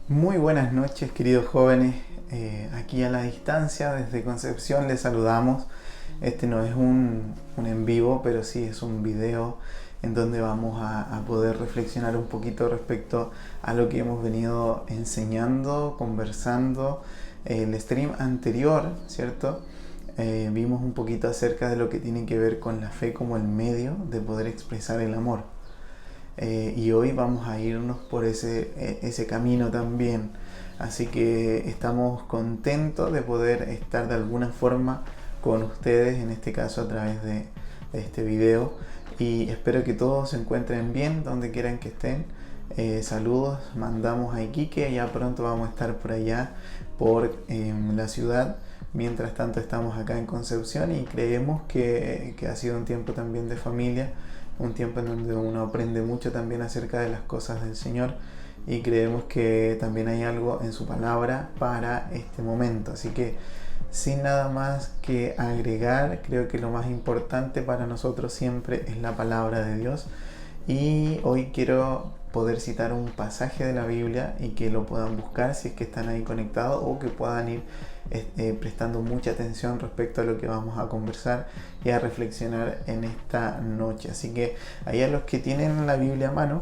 Muy buenas noches, queridos jóvenes. Aquí a la distancia, desde Concepción, les saludamos. Este no es un en vivo, pero sí es un video en donde vamos a poder reflexionar un poquito respecto a lo que hemos venido enseñando, conversando. El stream anterior, ¿cierto? Vimos un poquito acerca de lo que tiene que ver con la fe como el medio de poder expresar el amor. Y hoy vamos a irnos por ese camino también. Así que estamos contentos de poder estar de alguna forma con ustedes, en este caso a través de este video. Y espero que todos se encuentren bien donde quieran que estén. Saludos, mandamos a Iquique, ya pronto vamos a estar por allá, por la ciudad. Mientras tanto estamos acá en Concepción y creemos que ha sido un tiempo también de familia, un tiempo en donde uno aprende mucho también acerca de las cosas del Señor y creemos que también hay algo en su palabra para este momento. Así que sin nada más que agregar, creo que lo más importante para nosotros siempre es la palabra de Dios y hoy quiero poder citar un pasaje de la Biblia y que lo puedan buscar si es que están ahí conectados o que puedan ir prestando mucha atención respecto a lo que vamos a conversar y a reflexionar en esta noche. Así que ahí a los que tienen la Biblia a mano,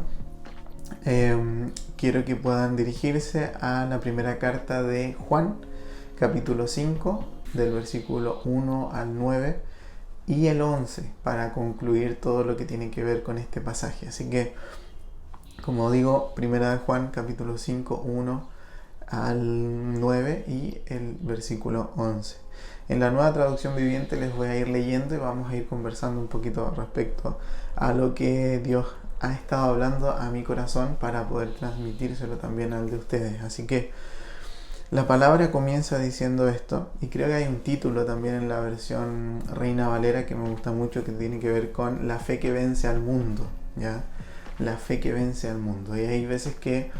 quiero que puedan dirigirse a la primera carta de Juan, capítulo 5, del versículo 1 al 9 y el 11, para concluir todo lo que tiene que ver con este pasaje. Así que, como digo, primera de Juan, capítulo 5, 1 al 9 y el versículo 11. En la Nueva Traducción Viviente les voy a ir leyendo y vamos a ir conversando un poquito respecto a lo que Dios ha estado hablando a mi corazón para poder transmitírselo también al de ustedes. Así que la palabra comienza diciendo esto, y creo que hay un título también en la versión Reina Valera que me gusta mucho, que tiene que ver con la fe que vence al mundo, ¿ya? La fe que vence al mundo. Y hay veces que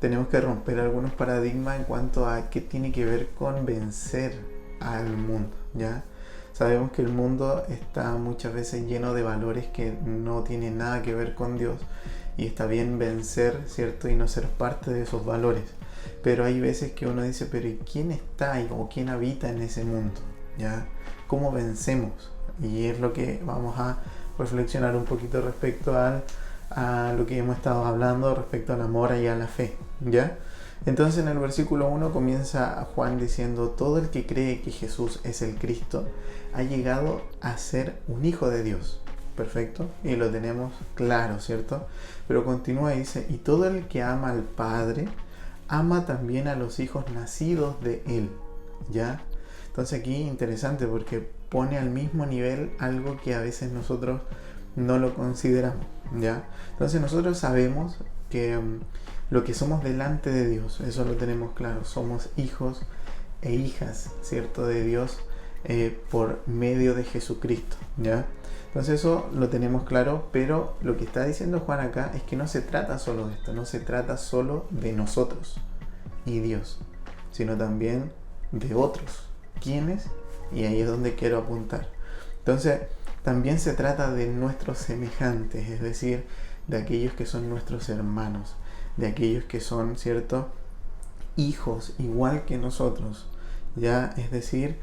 tenemos que romper algunos paradigmas en cuanto a qué tiene que ver con vencer al mundo, ¿ya? Sabemos que el mundo está muchas veces lleno de valores que no tienen nada que ver con Dios, y está bien vencer, ¿cierto? Y no ser parte de esos valores. Pero hay veces que uno dice, pero ¿y quién está ahí o quién habita en ese mundo? ¿Ya? ¿Cómo vencemos? Y es lo que vamos a reflexionar un poquito respecto a lo que hemos estado hablando respecto al amor y a la fe, ¿ya? Entonces en el versículo 1 comienza Juan diciendo: todo el que cree que Jesús es el Cristo ha llegado a ser un hijo de Dios. Perfecto, y lo tenemos claro, ¿cierto? Pero continúa y dice: y todo el que ama al Padre ama también a los hijos nacidos de Él, ¿ya? Entonces aquí interesante porque pone al mismo nivel algo que a veces nosotros no lo consideramos, ¿ya? Entonces nosotros sabemos que lo que somos delante de Dios, eso lo tenemos claro, somos hijos e hijas, ¿cierto? De Dios por medio de Jesucristo, ¿ya? Entonces eso lo tenemos claro, pero lo que está diciendo Juan acá es que no se trata solo de esto, no se trata solo de nosotros y Dios, sino también de otros. ¿Quiénes? Y ahí es donde quiero apuntar. Entonces, también se trata de nuestros semejantes, es decir, de aquellos que son nuestros hermanos, de aquellos que son, ¿cierto?, hijos igual que nosotros, ¿ya? Es decir,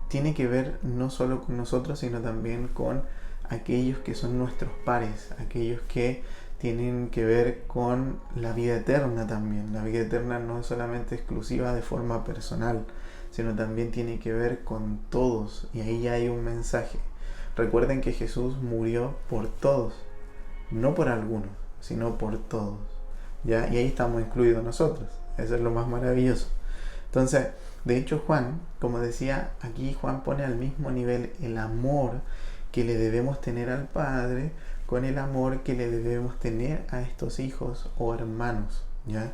tiene que ver no solo con nosotros, sino también con aquellos que son nuestros pares, aquellos que tienen que ver con la vida eterna también. La vida eterna no es solamente exclusiva de forma personal, sino también tiene que ver con todos, y ahí ya hay un mensaje. Recuerden que Jesús murió por todos, no por algunos, sino por todos, ¿ya? Y ahí estamos incluidos nosotros. Eso es lo más maravilloso. Entonces, de hecho, Juan, como decía, aquí Juan pone al mismo nivel el amor que le debemos tener al Padre con el amor que le debemos tener a estos hijos o hermanos, ¿ya?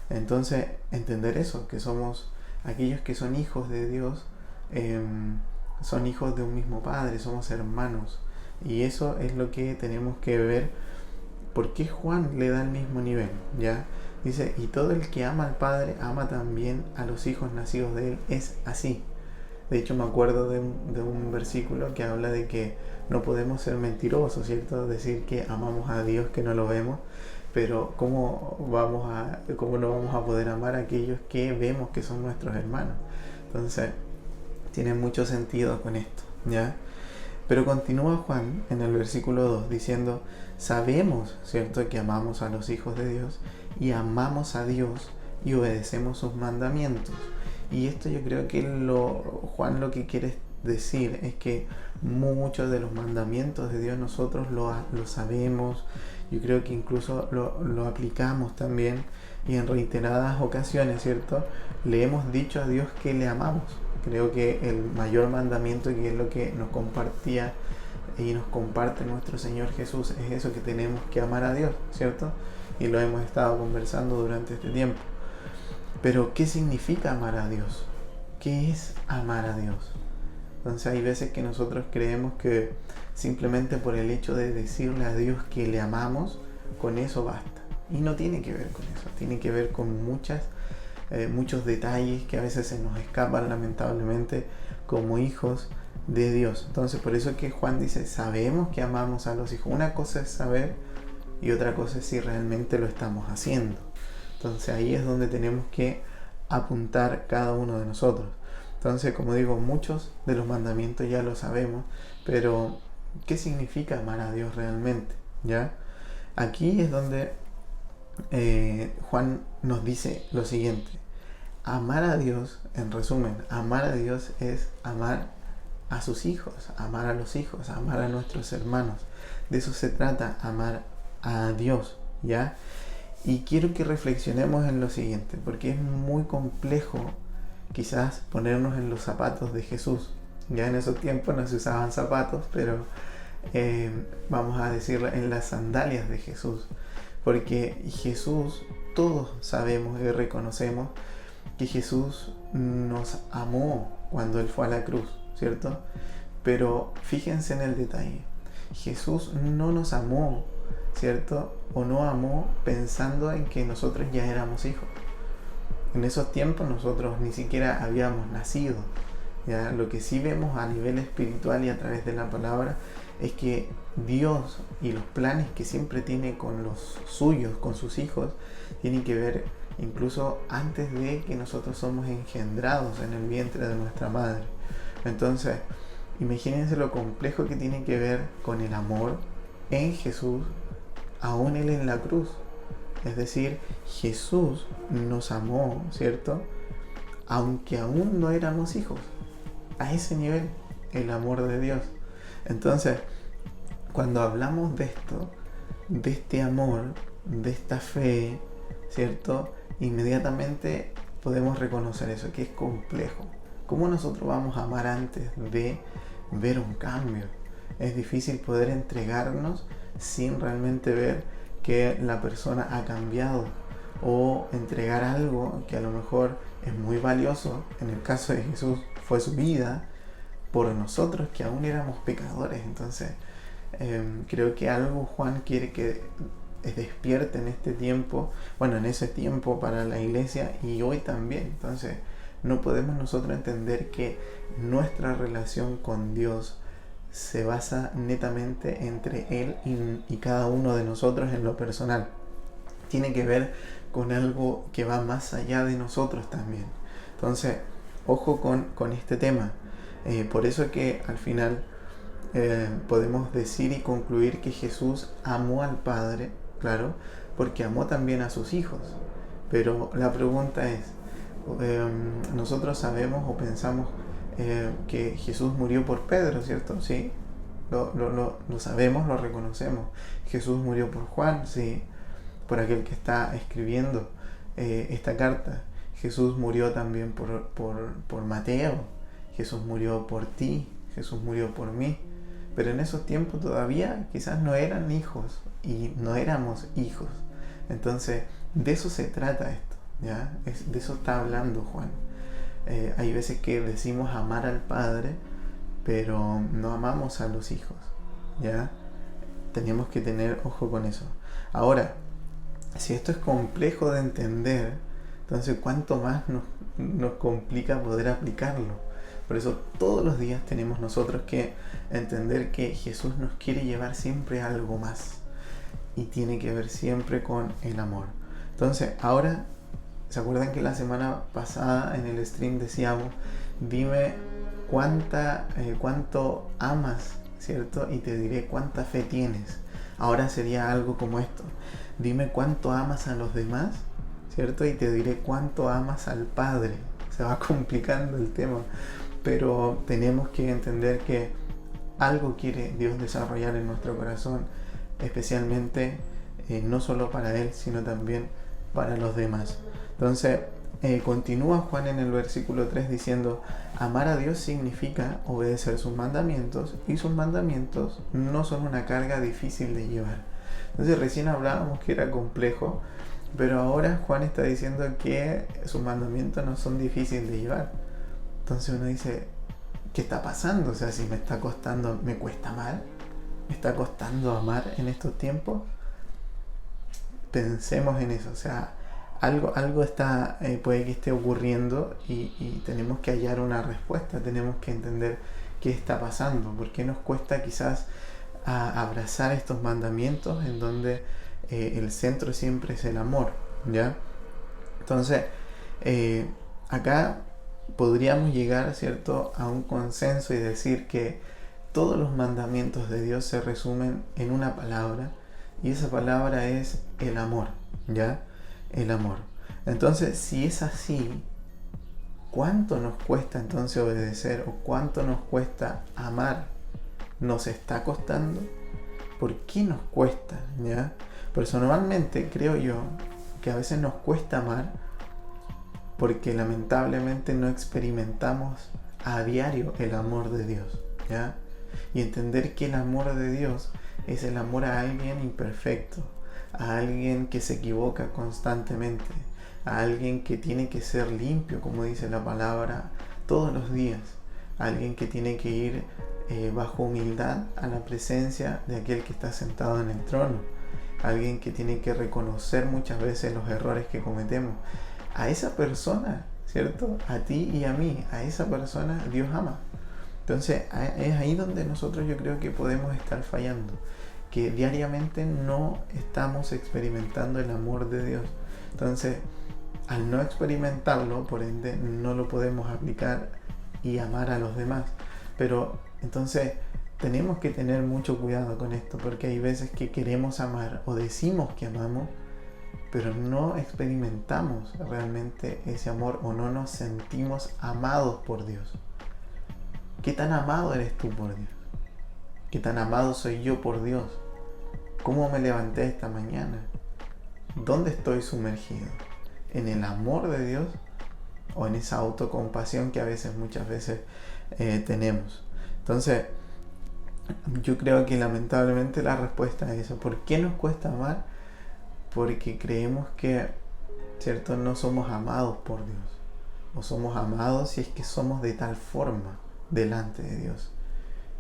Entonces, entender eso, que somos aquellos que son hijos de Dios, son hijos de un mismo Padre, somos hermanos. Y eso es lo que tenemos que ver. ¿Por qué Juan le da el mismo nivel? ¿Ya? Dice: y todo el que ama al Padre ama también a los hijos nacidos de Él. Es así. De hecho, me acuerdo de un versículo que habla de que no podemos ser mentirosos, ¿cierto? Decir que amamos a Dios que no lo vemos. pero ¿cómo no vamos a poder amar a aquellos que vemos que son nuestros hermanos? Entonces, tiene mucho sentido con esto, ¿ya? Pero continúa Juan en el versículo 2 diciendo, sabemos, ¿cierto?, que amamos a los hijos de Dios y amamos a Dios y obedecemos sus mandamientos. Y esto yo creo que Juan lo que quiere decir es que muchos de los mandamientos de Dios nosotros lo sabemos. Yo creo que incluso lo aplicamos también, y en reiteradas ocasiones, ¿cierto?, le hemos dicho a Dios que le amamos. Creo que el mayor mandamiento, que es lo que nos compartía y nos comparte nuestro Señor Jesús, es eso, que tenemos que amar a Dios, ¿cierto? Y lo hemos estado conversando durante este tiempo. Pero, ¿qué significa amar a Dios? ¿Qué es amar a Dios? Entonces hay veces que nosotros creemos que simplemente por el hecho de decirle a Dios que le amamos, con eso basta. Y no tiene que ver con eso, tiene que ver con muchos detalles que a veces se nos escapan, lamentablemente, como hijos de Dios. Entonces por eso es que Juan dice, sabemos que amamos a los hijos. Una cosa es saber y otra cosa es si realmente lo estamos haciendo. Entonces ahí es donde tenemos que apuntar cada uno de nosotros. Entonces, como digo, muchos de los mandamientos ya lo sabemos, pero ¿qué significa amar a Dios realmente? ¿Ya? Aquí es donde Juan nos dice lo siguiente. Amar a Dios, en resumen, amar a Dios es amar a sus hijos, amar a los hijos, amar a nuestros hermanos. De eso se trata, amar a Dios, ¿ya? Y quiero que reflexionemos en lo siguiente, porque es muy complejo quizás ponernos en los zapatos de Jesús. Ya en esos tiempos no se usaban zapatos, pero vamos a decirlo, en las sandalias de Jesús. Porque Jesús, todos sabemos y reconocemos que Jesús nos amó cuando Él fue a la cruz, ¿cierto? Pero fíjense en el detalle. Jesús no nos amó, ¿cierto? O no amó pensando en que nosotros ya éramos hijos. En esos tiempos nosotros ni siquiera habíamos nacido, ¿ya? Lo que sí vemos a nivel espiritual y a través de la palabra es que Dios y los planes que siempre tiene con los suyos, con sus hijos, tienen que ver incluso antes de que nosotros somos engendrados en el vientre de nuestra madre. Entonces, imagínense lo complejo que tiene que ver con el amor en Jesús, aún Él en la cruz. Es decir, Jesús nos amó, ¿cierto?, aunque aún no éramos hijos. A ese nivel, el amor de Dios. Entonces, cuando hablamos de esto, de este amor, de esta fe, ¿cierto?, inmediatamente podemos reconocer eso, que es complejo. ¿Cómo nosotros vamos a amar antes de ver un cambio? Es difícil poder entregarnos sin realmente ver que la persona ha cambiado, o entregar algo que a lo mejor es muy valioso. En el caso de Jesús fue su vida por nosotros que aún éramos pecadores. Entonces creo que algo Juan quiere que despierte en este tiempo, bueno, en ese tiempo para la iglesia y hoy también. Entonces no podemos nosotros entender que nuestra relación con Dios se basa netamente entre Él y cada uno de nosotros en lo personal. Tiene que ver con algo que va más allá de nosotros también. Entonces, ojo con este tema. Por eso que al final podemos decir y concluir que Jesús amó al Padre, claro, porque amó también a sus hijos. Pero la pregunta es, nosotros sabemos o pensamos que Jesús murió por Pedro, ¿cierto? Sí, lo sabemos, lo reconocemos. Jesús murió por Juan, sí, por aquel que está escribiendo esta carta. Jesús murió también por Mateo. Jesús murió por ti, Jesús murió por mí. Pero en esos tiempos todavía quizás no eran hijos y no éramos hijos. Entonces, de eso se trata esto, ¿ya? De eso está hablando Juan. Hay veces que decimos amar al Padre, pero no amamos a los hijos, ¿ya? Tenemos que tener ojo con eso. Ahora, si esto es complejo de entender, entonces cuánto más nos complica poder aplicarlo. Por eso todos los días tenemos nosotros que entender que Jesús nos quiere llevar siempre a algo más. y tiene que ver siempre con el amor. Entonces, ahora, ¿se acuerdan que la semana pasada en el stream decíamos, dime cuánto amas, ¿cierto? Y te diré cuánta fe tienes. Ahora sería algo como esto. Dime cuánto amas a los demás, ¿cierto? Y te diré cuánto amas al Padre. Se va complicando el tema, pero tenemos que entender que algo quiere Dios desarrollar en nuestro corazón, especialmente no solo para Él, sino también para los demás. Entonces, continúa Juan en el versículo 3 diciendo, amar a Dios significa obedecer sus mandamientos, y sus mandamientos no son una carga difícil de llevar. Entonces, recién hablábamos que era complejo, pero ahora Juan está diciendo que sus mandamientos no son difíciles de llevar. Entonces uno dice, ¿qué está pasando? O sea, si me está costando, ¿me cuesta mal? ¿Me está costando amar en estos tiempos? Pensemos en eso, o sea, algo está, puede que esté ocurriendo y tenemos que hallar una respuesta, tenemos que entender qué está pasando, por qué nos cuesta quizás abrazar estos mandamientos en donde el centro siempre es el amor, ¿ya? Entonces, acá podríamos llegar, ¿cierto?, a un consenso y decir que todos los mandamientos de Dios se resumen en una palabra, y esa palabra es el amor, ¿ya? El amor. Entonces, si es así, ¿cuánto nos cuesta entonces obedecer o cuánto nos cuesta amar? ¿Nos está costando? ¿Por qué nos cuesta? ¿Ya? Personalmente creo yo que a veces nos cuesta amar porque lamentablemente no experimentamos a diario el amor de Dios, ¿ya? Y entender que el amor de Dios es el amor a alguien imperfecto, a alguien que se equivoca constantemente, a alguien que tiene que ser limpio, como dice la palabra, todos los días, a alguien que tiene que ir bajo humildad a la presencia de aquel que está sentado en el trono, a alguien que tiene que reconocer muchas veces los errores que cometemos. A esa persona, ¿cierto? A ti y a mí, a esa persona Dios ama. Entonces es ahí donde nosotros yo creo que podemos estar fallando, que diariamente no estamos experimentando el amor de Dios. Entonces, al no experimentarlo, por ende, no lo podemos aplicar y amar a los demás. Pero entonces tenemos que tener mucho cuidado con esto, porque hay veces que queremos amar o decimos que amamos, pero no experimentamos realmente ese amor o no nos sentimos amados por Dios. ¿Qué tan amado eres tú por Dios? ¿Qué tan amado soy yo por Dios? ¿Cómo me levanté esta mañana? ¿Dónde estoy sumergido? ¿En el amor de Dios o en esa autocompasión que muchas veces tenemos? Entonces, yo creo que lamentablemente la respuesta a eso, ¿por qué nos cuesta amar? Porque creemos que, ¿cierto?, no somos amados por Dios, o somos amados si es que somos de tal forma delante de Dios.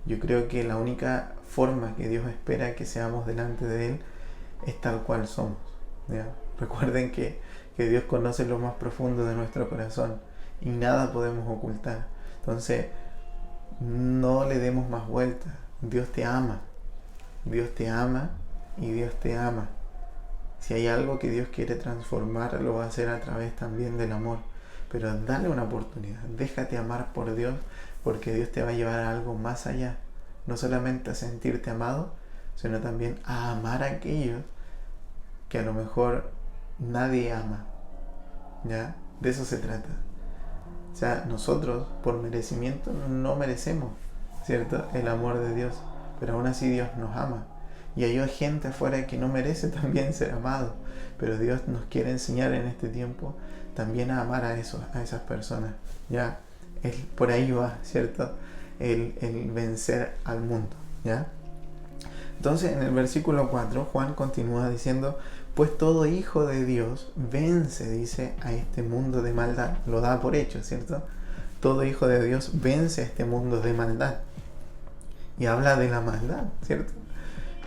Yo creo que la única forma que Dios espera que seamos delante de Él es tal cual somos, ¿ya? Recuerden que Dios conoce lo más profundo de nuestro corazón y nada podemos ocultar. Entonces, no le demos más vueltas. Dios te ama. Dios te ama y Dios te ama. Si hay algo que Dios quiere transformar, lo va a hacer a través también del amor. Pero dale una oportunidad. Déjate amar por Dios, porque Dios te va a llevar a algo más allá. No solamente a sentirte amado, sino también a amar a aquellos que a lo mejor nadie ama, ¿ya? De eso se trata. O sea, nosotros por merecimiento no merecemos, ¿cierto?, el amor de Dios, pero aún así Dios nos ama. Y hay gente afuera que no merece también ser amado, pero Dios nos quiere enseñar en este tiempo también a amar a esas personas, ¿ya? Por ahí va, ¿cierto?, el vencer al mundo, ¿ya? Entonces, en el versículo 4, Juan continúa diciendo, pues todo hijo de Dios vence, dice, a este mundo de maldad. Lo da por hecho, ¿cierto? Todo hijo de Dios vence a este mundo de maldad. Y habla de la maldad, ¿cierto?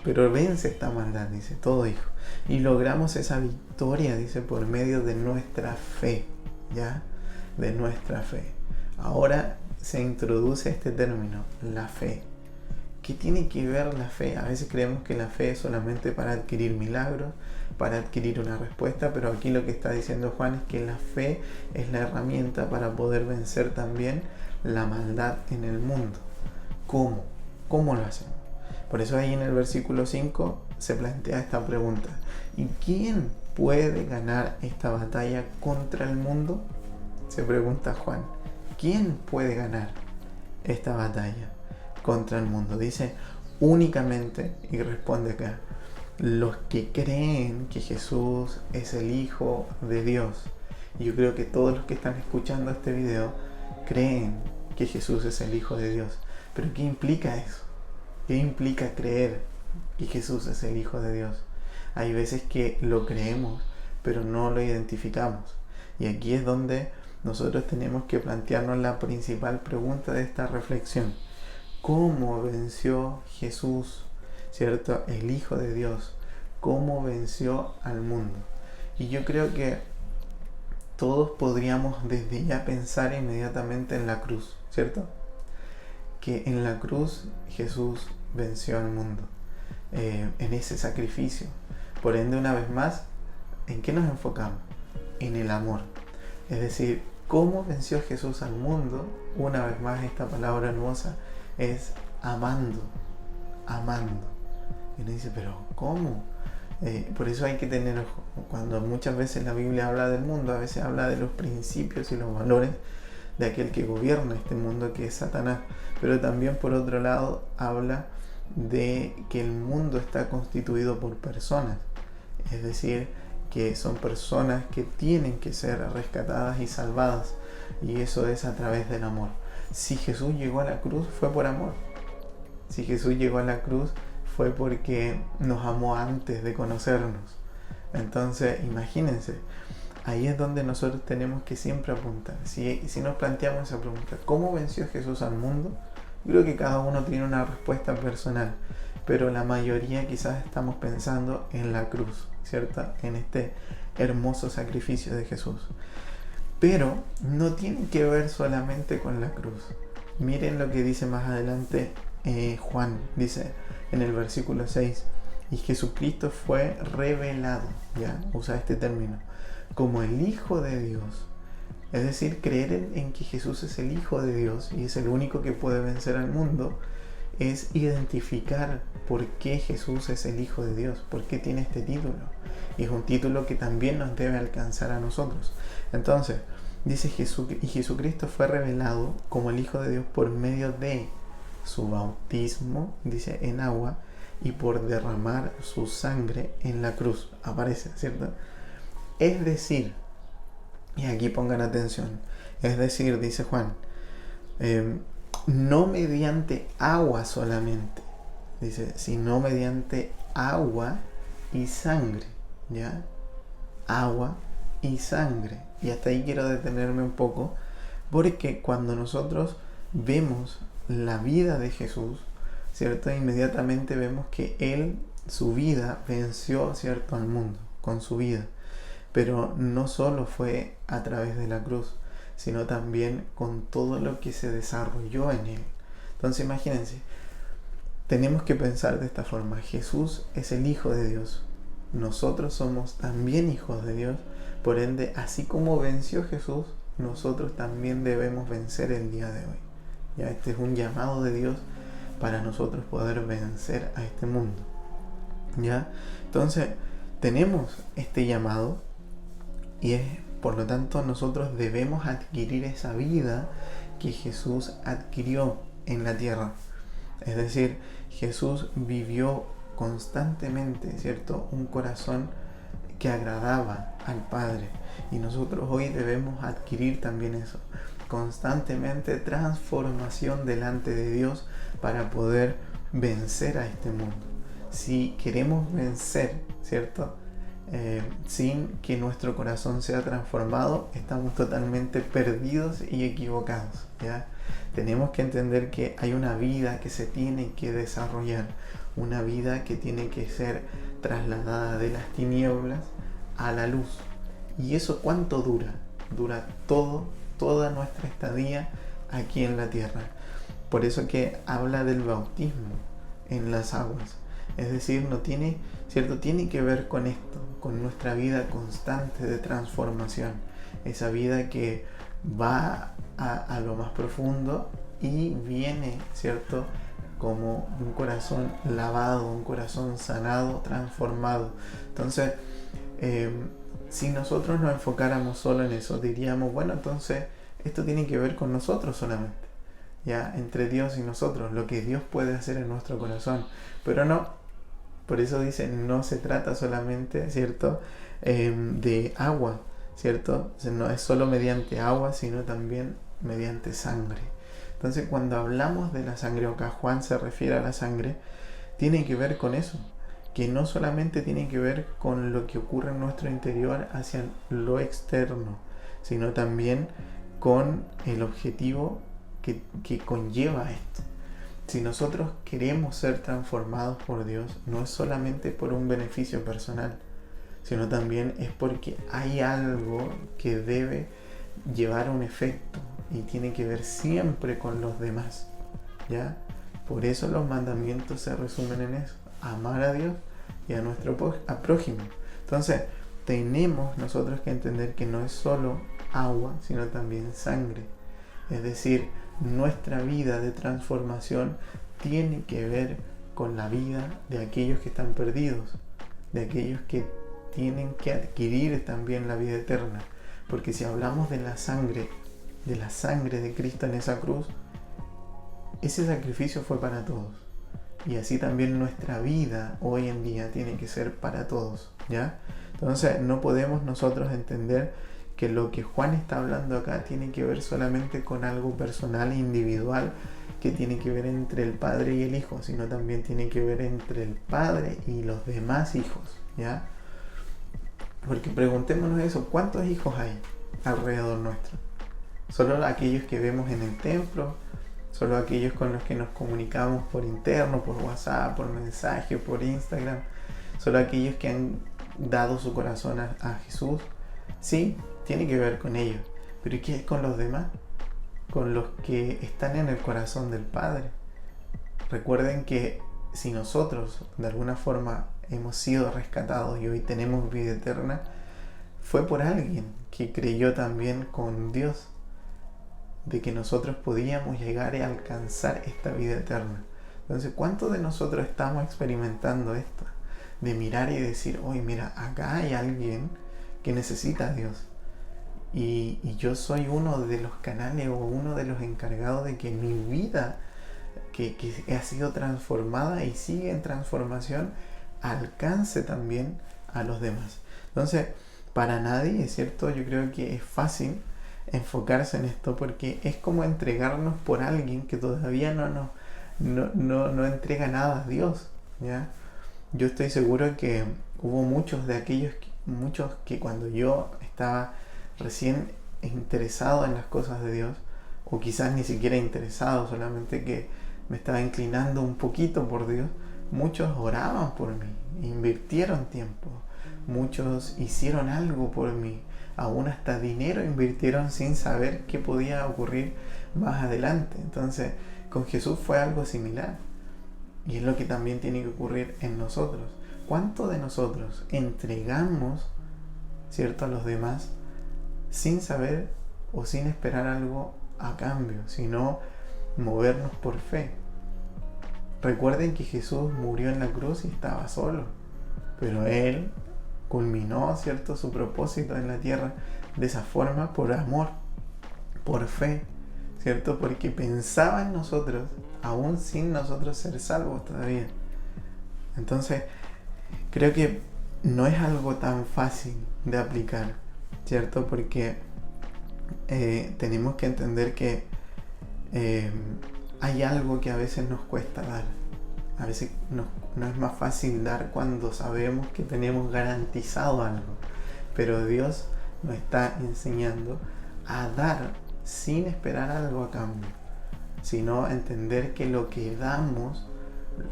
Pero vence esta maldad, dice, todo hijo. Y logramos esa victoria, dice, por medio de nuestra fe, ¿ya? De nuestra fe. Ahora se introduce este término, la fe. ¿qué tiene que ver la fe? A veces creemos que la fe es solamente para adquirir milagros, para adquirir una respuesta, pero aquí lo que está diciendo Juan es que la fe es la herramienta para poder vencer también la maldad en el mundo. ¿Cómo? ¿Cómo lo hacemos? Por eso ahí en el versículo 5 se plantea esta pregunta. ¿Y quién puede ganar esta batalla contra el mundo? Se pregunta Juan. ¿Quién puede ganar esta batalla contra el mundo? Dice únicamente, y responde acá, los que creen que Jesús es el Hijo de Dios. Y yo creo que todos los que están escuchando este video creen que Jesús es el Hijo de Dios. Pero ¿qué implica eso? ¿Qué implica creer que Jesús es el Hijo de Dios? Hay veces que lo creemos, pero no lo identificamos. Y aquí es donde nosotros tenemos que plantearnos la principal pregunta de esta reflexión. ¿Cómo venció Jesús, cierto, el Hijo de Dios? ¿Cómo venció al mundo? Y yo creo que todos podríamos desde ya pensar inmediatamente en la cruz, ¿cierto? Que en la cruz Jesús venció al mundo, en ese sacrificio. Por ende, una vez más, ¿en qué nos enfocamos? En el amor. Es decir, ¿cómo venció Jesús al mundo? Una vez más, esta palabra hermosa es amando, amando. Y uno dice, pero ¿cómo? Por eso hay que tener ojo. Cuando muchas veces la Biblia habla del mundo, a veces habla de los principios y los valores de aquel que gobierna este mundo, que es Satanás. Pero también, por otro lado, habla de que el mundo está constituido por personas. Es decir, que son personas que tienen que ser rescatadas y salvadas. Y eso es a través del amor. Si Jesús llegó a la cruz, fue por amor. Si Jesús llegó a la cruz, fue porque nos amó antes de conocernos. Entonces, imagínense, ahí es donde nosotros tenemos que siempre apuntar. Si nos planteamos esa pregunta, ¿cómo venció Jesús al mundo? Yo creo que cada uno tiene una respuesta personal, pero la mayoría quizás estamos pensando en la cruz, ¿cierto? En este hermoso sacrificio de Jesús. Pero no tiene que ver solamente con la cruz. Miren lo que dice más adelante Juan, dice en el versículo 6, y Jesucristo fue revelado, ya usa este término, como el Hijo de Dios. Es decir, creer en que Jesús es el Hijo de Dios y es el único que puede vencer al mundo, es identificar por qué Jesús es el Hijo de Dios, por qué tiene este título. Y es un título que también nos debe alcanzar a nosotros. Entonces, dice y Jesucristo fue revelado como el Hijo de Dios por medio de su bautismo, dice, en agua, y por derramar su sangre en la cruz. Aparece, ¿cierto? Es decir, y aquí pongan atención, es decir, dice Juan, no mediante agua solamente, dice, sino mediante agua y sangre, ¿ya? Agua y sangre. Y hasta ahí quiero detenerme un poco, porque cuando nosotros vemos la vida de Jesús, ¿cierto? Inmediatamente vemos que Él, su vida, venció, ¿cierto?, al mundo, con su vida. Pero no solo fue a través de la cruz, sino también con todo lo que se desarrolló en Él. Entonces imagínense, tenemos que pensar de esta forma: Jesús es el Hijo de Dios, nosotros somos también hijos de Dios, por ende, así como venció Jesús, nosotros también debemos vencer el día de hoy. Ya, este es un llamado de Dios para nosotros poder vencer a este mundo. ¿Ya? Entonces, tenemos este llamado y por lo tanto nosotros debemos adquirir esa vida que Jesús adquirió en la tierra. Es decir, Jesús vivió constantemente, ¿cierto?, un corazón que agradaba al Padre. Y nosotros hoy debemos adquirir también eso. Constantemente transformación delante de Dios para poder vencer a este mundo. Si queremos vencer, ¿cierto?, sin que nuestro corazón sea transformado, estamos totalmente perdidos y equivocados, ¿ya? Tenemos que entender que hay una vida que se tiene que desarrollar, una vida que tiene que ser trasladada de las tinieblas a la luz. ¿Y eso cuánto dura? Dura toda nuestra estadía aquí en la tierra. Por eso que habla del bautismo. en las aguas. Es decir, no tiene, ¿cierto? Tiene que ver con esto, con nuestra vida constante de transformación. Esa vida que va a lo más profundo y viene, ¿cierto? Como un corazón lavado, un corazón sanado, transformado. Entonces, si nosotros nos enfocáramos solo en eso, diríamos, bueno, entonces esto tiene que ver con nosotros solamente, ya, entre Dios y nosotros, lo que Dios puede hacer en nuestro corazón. Pero no, por eso dice, no se trata solamente, ¿cierto?, de agua, ¿cierto? No es solo mediante agua, sino también mediante sangre. Entonces, cuando hablamos de la sangre, o acá Juan se refiere a la sangre, tiene que ver con eso, que no solamente tiene que ver con lo que ocurre en nuestro interior hacia lo externo, sino también con el objetivo que conlleva esto. Si nosotros queremos ser transformados por Dios, no es solamente por un beneficio personal, sino también es porque hay algo que debe llevar un efecto y tiene que ver siempre con los demás, ¿ya? Por eso los mandamientos se resumen en eso: amar a Dios y a nuestro prójimo. Entonces, tenemos nosotros que entender que no es solo agua, sino también sangre. Es decir, nuestra vida de transformación tiene que ver con la vida de aquellos que están perdidos, de aquellos que tienen que adquirir también la vida eterna. Porque si hablamos de la sangre de Cristo en esa cruz, ese sacrificio fue para todos. Y así también nuestra vida hoy en día tiene que ser para todos, ¿ya? Entonces no podemos nosotros entender que lo que Juan está hablando acá tiene que ver solamente con algo personal e individual, que tiene que ver entre el Padre y el Hijo, sino también tiene que ver entre el Padre y los demás hijos, ¿ya? Porque preguntémonos eso, ¿cuántos hijos hay alrededor nuestro? ¿Solo aquellos que vemos en el templo? ¿Solo aquellos con los que nos comunicamos por interno, por WhatsApp, por mensaje, por Instagram? ¿Solo aquellos que han dado su corazón a Jesús? Sí, tiene que ver con ellos. Pero ¿y qué es con los demás? Con los que están en el corazón del Padre. Recuerden que si nosotros de alguna forma hemos sido rescatados y hoy tenemos vida eterna, fue por alguien que creyó también con Dios de que nosotros podíamos llegar a alcanzar esta vida eterna. Entonces, ¿cuántos de nosotros estamos experimentando esto? De mirar y decir, oye, mira, acá hay alguien que necesita a Dios. Y yo soy uno de los canales o uno de los encargados de que mi vida, que ha sido transformada y sigue en transformación, alcance también a los demás. Entonces, para nadie, es cierto, yo creo que es fácil enfocarse en esto, porque es como entregarnos por alguien que todavía no entrega nada a Dios, ¿ya? Yo estoy seguro que hubo muchos que cuando yo estaba recién interesado en las cosas de Dios, o quizás ni siquiera interesado, solamente que me estaba inclinando un poquito por Dios, muchos oraban por mí, invirtieron tiempo, muchos hicieron algo por mí, aún hasta dinero invirtieron sin saber qué podía ocurrir más adelante. Entonces, con Jesús fue algo similar, y es lo que también tiene que ocurrir en nosotros. ¿Cuánto de nosotros entregamos, cierto, a los demás sin saber o sin esperar algo a cambio, sino movernos por fe? Recuerden que Jesús murió en la cruz y estaba solo, pero Él culminó, cierto, su propósito en la tierra de esa forma, por amor, por fe, cierto, porque pensaba en nosotros aún sin nosotros ser salvos todavía. Entonces, creo que no es algo tan fácil de aplicar, cierto, porque tenemos que entender que hay algo que a veces nos cuesta dar. A veces no es más fácil dar cuando sabemos que tenemos garantizado algo. Pero Dios nos está enseñando a dar sin esperar algo a cambio, sino entender que lo que damos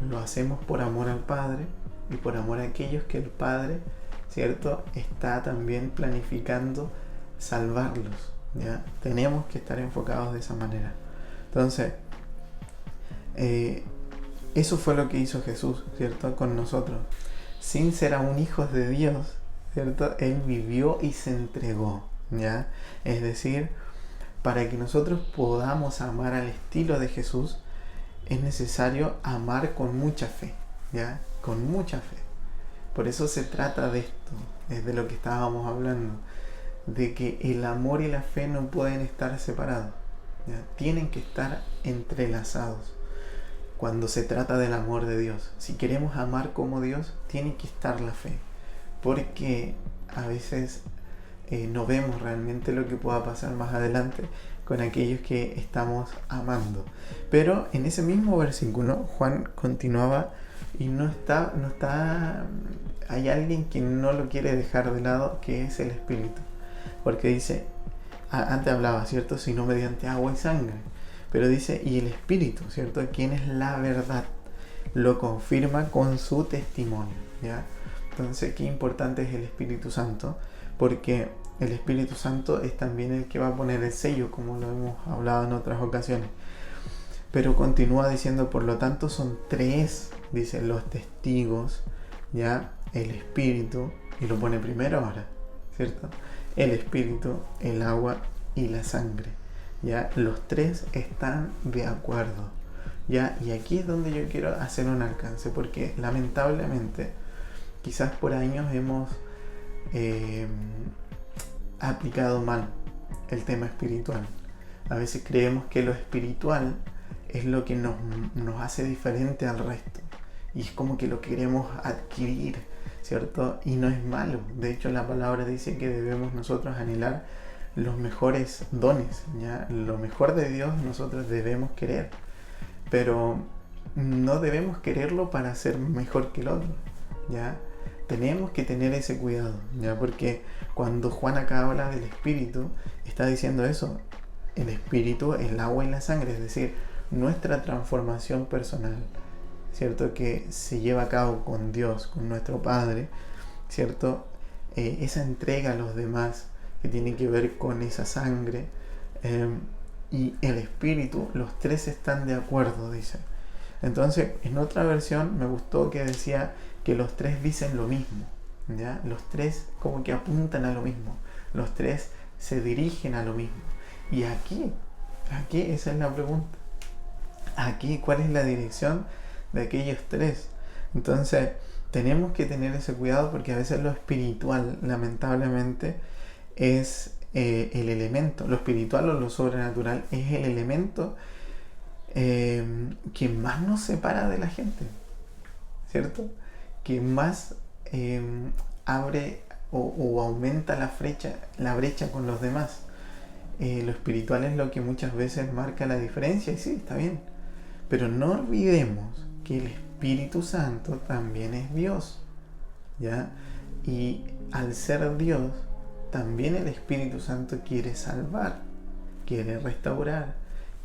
lo hacemos por amor al Padre y por amor a aquellos que el Padre, ¿cierto?, está también planificando salvarlos, ¿ya? Tenemos que estar enfocados de esa manera. Entonces, eso fue lo que hizo Jesús, ¿cierto? Con nosotros. Sin ser aún hijos de Dios, ¿cierto? Él vivió y se entregó, ¿ya? Es decir, para que nosotros podamos amar al estilo de Jesús, es necesario amar con mucha fe, ¿ya? Con mucha fe. Por eso se trata de esto, es de lo que estábamos hablando, de que el amor y la fe no pueden estar separados, ¿ya? Tienen que estar entrelazados. Cuando se trata del amor de Dios, si queremos amar como Dios, tiene que estar la fe, porque a veces no vemos realmente lo que pueda pasar más adelante con aquellos que estamos amando. Pero en ese mismo versículo Juan continuaba y no está, hay alguien que no lo quiere dejar de lado, que es el Espíritu, porque dice, antes hablaba, ¿cierto? Sino mediante agua y sangre, pero dice, y el Espíritu, ¿cierto? Quien es la verdad, lo confirma con su testimonio, ¿ya? Entonces, qué importante es el Espíritu Santo, porque el Espíritu Santo es también el que va a poner el sello, como lo hemos hablado en otras ocasiones. Pero continúa diciendo, por lo tanto son tres, dicen los testigos, ya, el Espíritu, y lo pone primero ahora, ¿cierto? El Espíritu, el agua y la sangre, ya, los tres están de acuerdo, ya, y aquí es donde yo quiero hacer un alcance, porque lamentablemente, quizás por años hemos aplicado mal el tema espiritual. A veces creemos que lo espiritual es lo que nos hace diferente al resto, y es como que lo queremos adquirir, ¿cierto? Y no es malo. De hecho, la palabra dice que debemos nosotros anhelar los mejores dones, ¿ya? Lo mejor de Dios nosotros debemos querer, pero no debemos quererlo para ser mejor que el otro, ¿ya? Tenemos que tener ese cuidado, ¿ya? Porque cuando Juan acá habla del Espíritu, está diciendo eso, el Espíritu, el agua y la sangre, es decir, nuestra transformación personal, ¿cierto? Que se lleva a cabo con Dios, con nuestro Padre, ¿cierto? Esa entrega a los demás que tiene que ver con esa sangre, y el Espíritu, los tres están de acuerdo, dice. Entonces, en otra versión me gustó que decía que los tres dicen lo mismo, ¿ya? Los tres como que apuntan a lo mismo, los tres se dirigen a lo mismo. Y aquí esa es la pregunta. Aquí, ¿cuál es la dirección de aquellos tres? Entonces, tenemos que tener ese cuidado, porque a veces lo espiritual, lamentablemente, es el elemento, lo espiritual o lo sobrenatural es el elemento que más nos separa de la gente, ¿cierto? Que más abre o aumenta la brecha con los demás. Lo espiritual es lo que muchas veces marca la diferencia, y sí, está bien, pero no olvidemos que el Espíritu Santo también es Dios, ¿ya? Y al ser Dios, también el Espíritu Santo quiere salvar, quiere restaurar,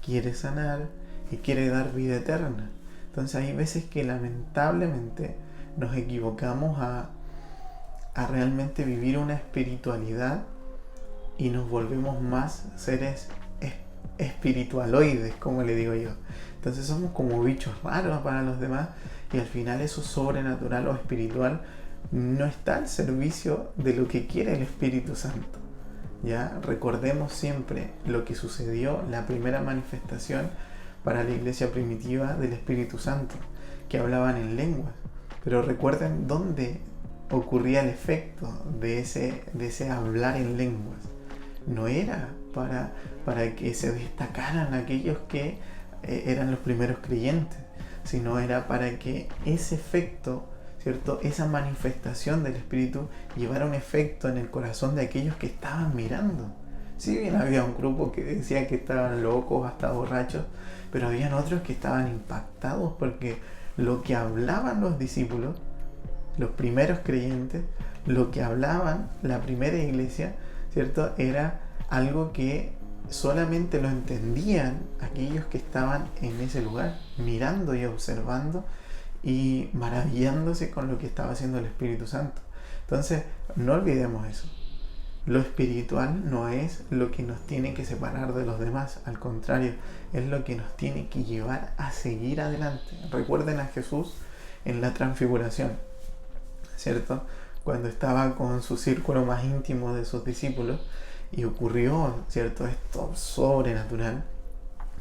quiere sanar y quiere dar vida eterna. Entonces hay veces que lamentablemente nos equivocamos a realmente vivir una espiritualidad y nos volvemos más seres espiritualoides, como le digo yo. Entonces somos como bichos raros para los demás, y al final eso sobrenatural o espiritual no está al servicio de lo que quiere el Espíritu Santo, ¿ya? Recordemos siempre lo que sucedió, la primera manifestación para la iglesia primitiva del Espíritu Santo, que hablaban en lenguas. Pero recuerden dónde ocurría el efecto de ese hablar en lenguas. No era para que se destacaran aquellos que eran los primeros creyentes, sino era para que ese efecto, ¿cierto? Esa manifestación del Espíritu llevara un efecto en el corazón de aquellos que estaban mirando. Si bien había un grupo que decía que estaban locos, hasta borrachos, pero habían otros que estaban impactados porque lo que hablaban los discípulos, los primeros creyentes, lo que hablaban la primera iglesia, ¿cierto? Era algo que solamente lo entendían aquellos que estaban en ese lugar, mirando y observando y maravillándose con lo que estaba haciendo el Espíritu Santo. Entonces, no olvidemos eso. Lo espiritual no es lo que nos tiene que separar de los demás, al contrario, es lo que nos tiene que llevar a seguir adelante. Recuerden a Jesús en la transfiguración, ¿cierto? Cuando estaba con su círculo más íntimo de sus discípulos y ocurrió, ¿cierto?, esto sobrenatural,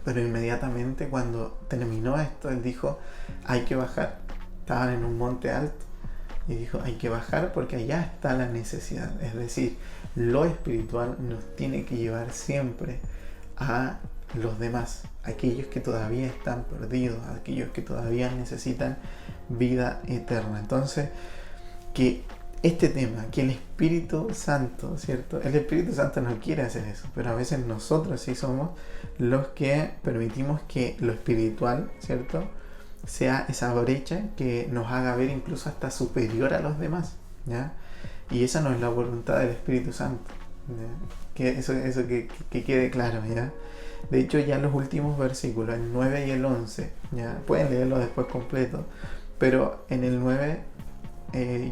pero inmediatamente cuando terminó esto, él dijo, hay que bajar. Estaban en un monte alto y dijo, hay que bajar porque allá está la necesidad. Es decir, lo espiritual nos tiene que llevar siempre a los demás, aquellos que todavía están perdidos, aquellos que todavía necesitan vida eterna. Entonces, que este tema, que el Espíritu Santo, ¿cierto? El Espíritu Santo no quiere hacer eso, pero a veces nosotros sí somos los que permitimos que lo espiritual, ¿cierto?, sea esa brecha que nos haga ver incluso hasta superior a los demás, ¿ya? Y esa no es la voluntad del Espíritu Santo, ¿ya? Que eso que quede claro, ¿ya? De hecho, ya en los últimos versículos, el 9 y el 11, ¿ya? Pueden leerlo después completo, pero en el 9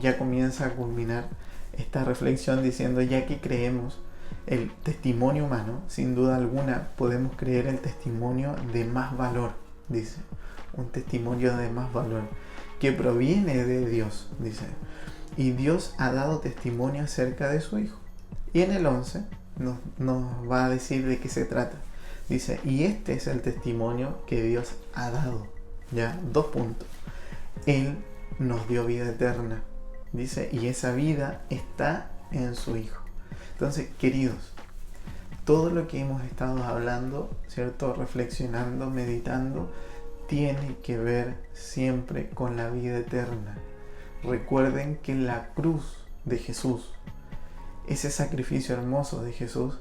ya comienza a culminar esta reflexión diciendo, ya que creemos el testimonio humano, sin duda alguna podemos creer el testimonio de más valor, dice, un testimonio de más valor que proviene de Dios, dice, y Dios ha dado testimonio acerca de su Hijo. Y en el 11 nos va a decir de qué se trata, dice, y este es el testimonio que Dios ha dado, ya, 2 puntos, Él nos dio vida eterna, dice, y esa vida está en su Hijo. Entonces, queridos, todo lo que hemos estado hablando, ¿cierto?, reflexionando, meditando, tiene que ver siempre con la vida eterna. Recuerden que la cruz de Jesús, ese sacrificio hermoso de Jesús,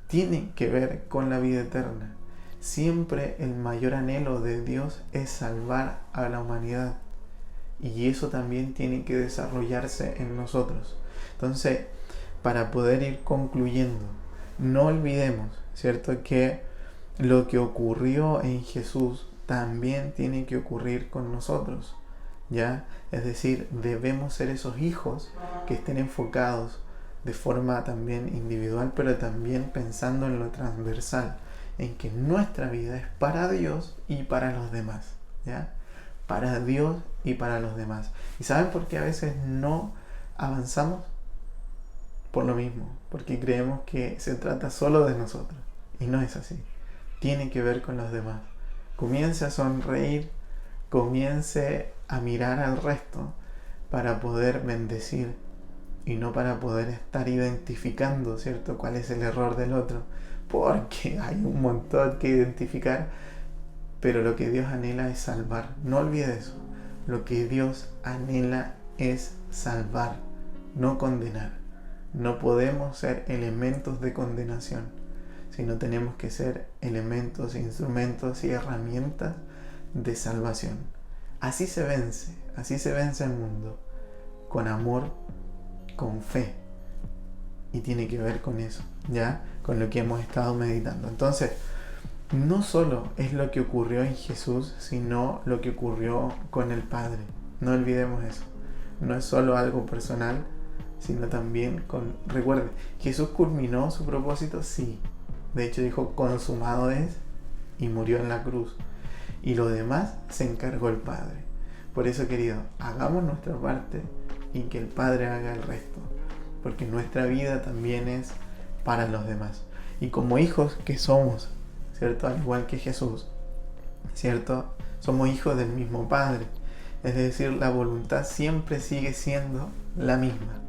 tiene que ver con la vida eterna. Siempre el mayor anhelo de Dios es salvar a la humanidad. Y eso también tiene que desarrollarse en nosotros. Entonces, para poder ir concluyendo, no olvidemos, ¿cierto?, que lo que ocurrió en Jesús también tiene que ocurrir con nosotros, ¿ya? Es decir, debemos ser esos hijos que estén enfocados de forma también individual, pero también pensando en lo transversal, en que nuestra vida es para Dios y para los demás, ¿ya? Para Dios y para los demás. ¿Y saben por qué a veces no avanzamos? Por lo mismo, porque creemos que se trata solo de nosotros, y no es así. Tiene que ver con los demás. Comience a sonreír, comience a mirar al resto para poder bendecir y no para poder estar identificando, ¿cierto?, cuál es el error del otro, porque hay un montón que identificar, pero lo que Dios anhela es salvar. No olvide eso. Lo que Dios anhela es salvar, no condenar. No podemos ser elementos de condenación, sino tenemos que ser elementos, instrumentos y herramientas de salvación. Así se vence el mundo, con amor, con fe. Y tiene que ver con eso, ¿ya? Con lo que hemos estado meditando. Entonces, no solo es lo que ocurrió en Jesús, sino lo que ocurrió con el Padre. No olvidemos eso. No es solo algo personal, sino también con... Recuerden, ¿Jesús culminó su propósito? Sí. De hecho dijo, consumado es, y murió en la cruz. Y lo demás se encargó el Padre. Por eso, querido, hagamos nuestra parte y que el Padre haga el resto. Porque nuestra vida también es para los demás. Y como hijos que somos, ¿cierto?, al igual que Jesús, ¿cierto?, somos hijos del mismo Padre. Es decir, la voluntad siempre sigue siendo la misma,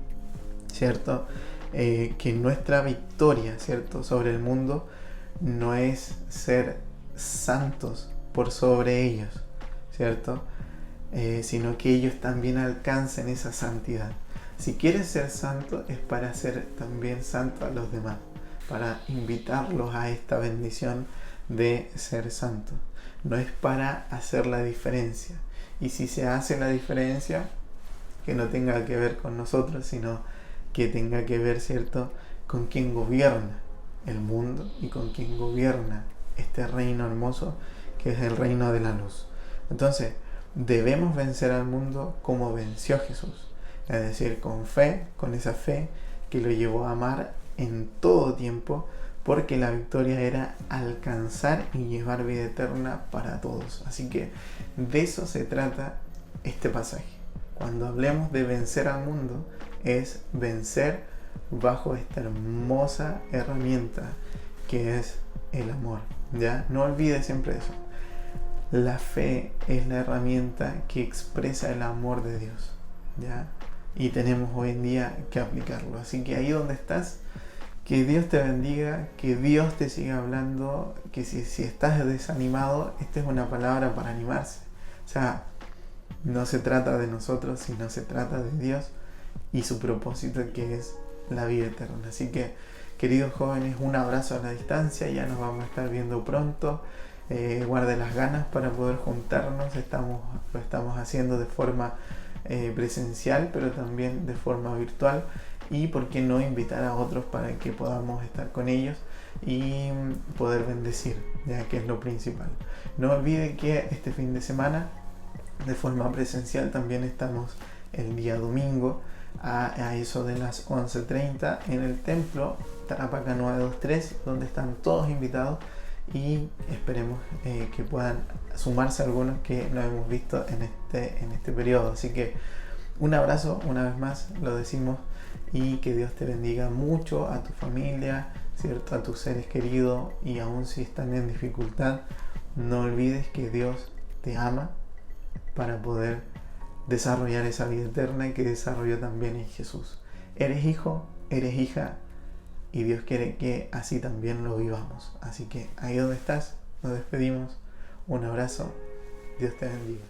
¿cierto? Que nuestra victoria, ¿cierto?, sobre el mundo no es ser santos por sobre ellos, ¿cierto? Sino que ellos también alcancen esa santidad. Si quieres ser santo es para ser también santo a los demás, para invitarlos a esta bendición de ser santo. No es para hacer la diferencia. Y si se hace la diferencia, que no tenga que ver con nosotros, sino que tenga que ver, ¿cierto?, con quien gobierna el mundo y con quien gobierna este reino hermoso que es el reino de la luz. Entonces, debemos vencer al mundo como venció Jesús. Es decir, con fe, con esa fe que lo llevó a amar en todo tiempo, porque la victoria era alcanzar y llevar vida eterna para todos. Así que de eso se trata este pasaje. Cuando hablemos de vencer al mundo, es vencer bajo esta hermosa herramienta que es el amor. ¿Ya? No olvides siempre eso. La fe es la herramienta que expresa el amor de Dios, ¿ya? Y tenemos hoy en día que aplicarlo. Así que ahí donde estás, que Dios te bendiga, que Dios te siga hablando, que si estás desanimado, esta es una palabra para animarse. O sea, no se trata de nosotros, sino se trata de Dios y su propósito, que es la vida eterna. Así que, queridos jóvenes, un abrazo a la distancia, ya nos vamos a estar viendo pronto. Guarde las ganas para poder juntarnos, lo estamos haciendo de forma presencial, pero también de forma virtual, y por qué no invitar a otros para que podamos estar con ellos y poder bendecir, ya que es lo principal. No olvide que este fin de semana de forma presencial también estamos el día domingo a eso de las 11:30 en el templo Tarapacá 923, donde están todos invitados, y esperemos que puedan sumarse algunos que no hemos visto en este periodo. Así que un abrazo, una vez más lo decimos, y que Dios te bendiga mucho, a tu familia, ¿cierto? A tus seres queridos, y aun si están en dificultad, no olvides que Dios te ama para poder desarrollar esa vida eterna que desarrolló también en Jesús. Eres hijo, eres hija, y Dios quiere que así también lo vivamos. Así que ahí donde estás, nos despedimos. Un abrazo. Dios te bendiga.